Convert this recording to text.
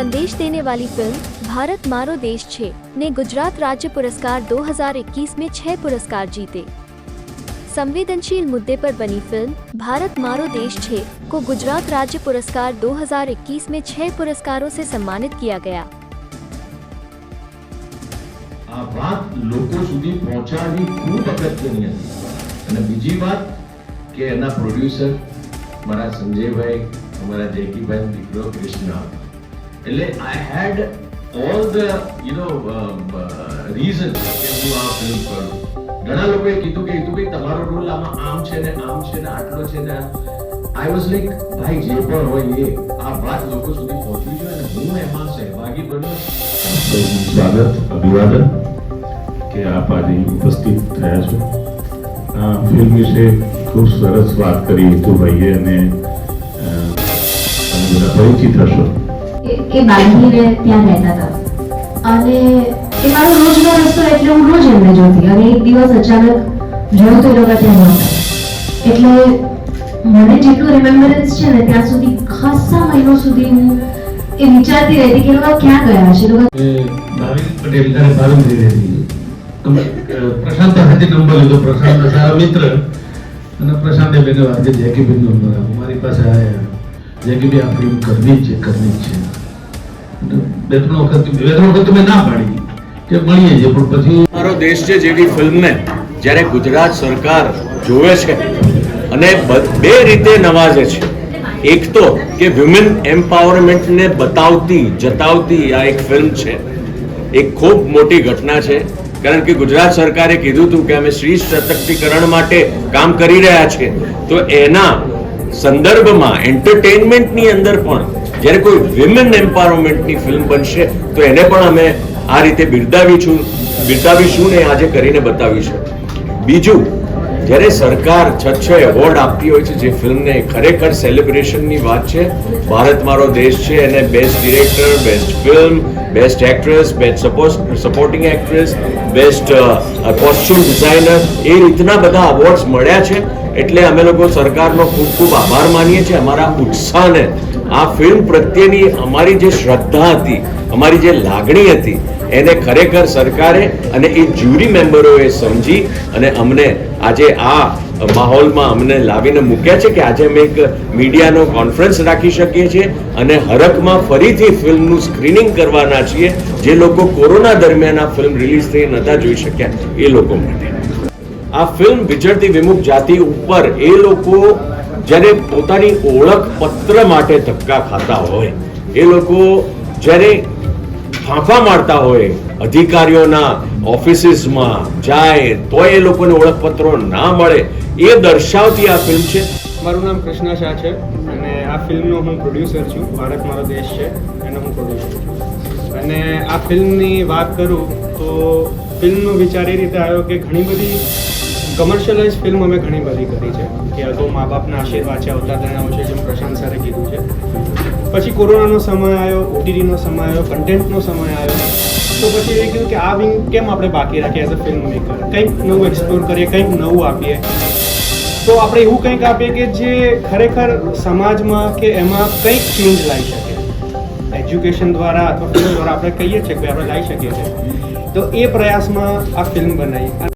संदेश देने वाली फिल्म भारत मारो देश छे ने गुजरात राज्य पुरस्कार 2021 में 6 पुरस्कार जीते। संवेदनशील मुद्दे पर बनी फिल्म भारत मारो देश छे को गुजरात राज्य पुरस्कार 2021 में 6 पुरस्कारों से सम्मानित किया गया। આ વાત લોકો સુધી પહોંચાડવી ખૂબ અગત્યની હતી અને બીજી વાત કે એના પ્રોડ્યુસર મારા સંજયભાઈ, અમારા જેકીભાઈ દીકરો કૃષ્ણા, એટલે આઈ હેડ ઓલ ધ રીઝન કે હું આ ફિલ્મ કરું. ઘણા લોકોએ કીધું કે ઈતુભાઈ તમારો રોલ આમાં આમ છે ને આટલો છે ને આઈ વોઝ લાઈક ભાઈ જે પણ હોય એ આ વાત લોકો સુધી પહોંચવી જોઈએ અને હું એમાં સહભાગી બન્યો. સ્વાગત, અભિવાદન કે આપ આજે ઉપસ્થિત થયા છો. આ ફિલ્મ વિશે ખૂબ સરસ વાત કરી હિતુભાઈએ અને તમે બધા પરિચિત હશો. એ બાંધીને ત્યાં રહેતા હતા અને એ મારો રોજનો રસ્તો એટલે હું રોજ એમને જોતી અને એક દિવસ અચાનક જોયું તો એ લોકો ત્યાં નહોતા. એટલે મને જેટલું રિમેમ્બરન્સ છે ને ત્યાં સુધી ખાસા મહિનો સુધી હું એ વિચારતી રહેતી કે એ લોકો ક્યાં ગયા છે. ભાવિક પટેલ ઘરે ભાવિંદ્રી રહેતી. પ્રશાંત હાથે નંબર લીધો. પ્રશાંત સારા મિત્ર અને પ્રશાંતે બેને આજે જેકીબીનો નંબર આપ્યો. મારી પાસે આવ્યા, જેકીબી આ ફિલ્મ કરવી જ છે. બે ત્રણ વખત મેં ના પાડી કે મળીએ છીએ, પણ પછી મારો દેશ છે જેવી ફિલ્મને જ્યારે ગુજરાત સરકાર જોવે છે અને બે રીતે નવાજે છે. એક તો કે વિમેન એમ્પાવરમેન્ટને બતાવતી જતાવતી આ એક ફિલ્મ છે. એક ખૂબ મોટી ઘટના છે, કારણ કે ગુજરાત સરકારે કીધું હતું કે અમે સ્ત્રી સશક્તિકરણ માટે કામ કરી રહ્યા છીએ. તો એના સંદર્ભમાં એન્ટરટેનમેન્ટની અંદર પણ જ્યારે કોઈ વિમેન એમ્પાવરમેન્ટની ફિલ્મ બનશે તો એને પણ અમે આ રીતે બિરદાવીશું ને આજે કરીને બતાવીશું. બીજું, જ્યારે સરકાર 6 એવોર્ડ આપતી હોય છે જે ફિલ્મને ખરેખર સેલિબ્રેશનની વાત છે. ભારત મારો દેશ છે એને best director, best film, best actress, best supporting actress, best costume designer, એ રીતના બધા અવોર્ડ્સ મળ્યા છે. એટલે અમે લોકો સરકારનો ખૂબ ખૂબ આભાર માનીએ છીએ. અમારા ઉત્સાહને, આ ફિલ્મ પ્રત્યેની અમારી જે શ્રદ્ધા હતી, અમારી જે લાગણી હતી, એને ખરેખર સરકારે અને એ જ્યુરી મેમ્બરોએ સમજી અને અમને આજે આ માહોલમાં અમને લાવીને મૂક્યા છે કે આજે અમે એક મીડિયાનો કોન્ફરન્સ રાખી શકીએ છીએ અને હરખમાં ફરીથી ફિલ્મનું સ્ક્રીનિંગ કરવાના છીએ જે લોકો કોરોના દરમિયાન આ ફિલ્મ રિલીઝ થઈ નહોતા જોઈ શક્યા એ લોકો માટે. આ ફિલ્મ વિચરતી વિમુખ જાતિ ઉપર એ લોકો જ્યારે પોતાની ઓળખ પત્ર માટે ધક્કા ખાતા હોય, એ લોકો જ્યારે ફાંફા મારતા હોય અધિકારીઓના ઓફિસીસમાં જાય તો એ લોકોને ઓળખપત્રો ના મળે, એ દર્શાવતી આ ફિલ્મ છે. મારું નામ કૃષ્ણા શાહ છે અને આ ફિલ્મનો હું પ્રોડ્યુસર છું. ભારત મારો દેશ છે એનો હું પ્રોડ્યુસર છું. અને આ ફિલ્મની વાત કરું તો ફિલ્મનો વિચાર એ રીતે આવ્યો કે ઘણી બધી કમર્શિયલાઇઝ ફિલ્મ અમે ઘણી બધી કરી છે કે અગાઉ મા બાપના આશીર્વાદ છે, અવતાર તેના છે, જેમ પ્રશાંત સરે કીધું છે. પછી કોરોનાનો સમય આવ્યો, ઓટીટીનો સમય આવ્યો, કન્ટેન્ટનો સમય આવ્યો, તો પછી એ કીધું કે આ વિંગ કેમ આપણે બાકી રાખીએ એઝ અ ફિલ્મ મેકર, કંઈક નવું એક્સપ્લોર કરીએ, કંઈક નવું આપીએ. તો આપણે એવું કંઈક આપીએ કે જે ખરેખર સમાજમાં કે એમાં કંઈક ચેન્જ લાવી શકે. એજ્યુકેશન દ્વારા અથવા ફિલ્મ દ્વારા આપણે કહીએ છીએ કે આપણે લાવી શકીએ છીએ. તો એ પ્રયાસમાં આ ફિલ્મ બનાવી.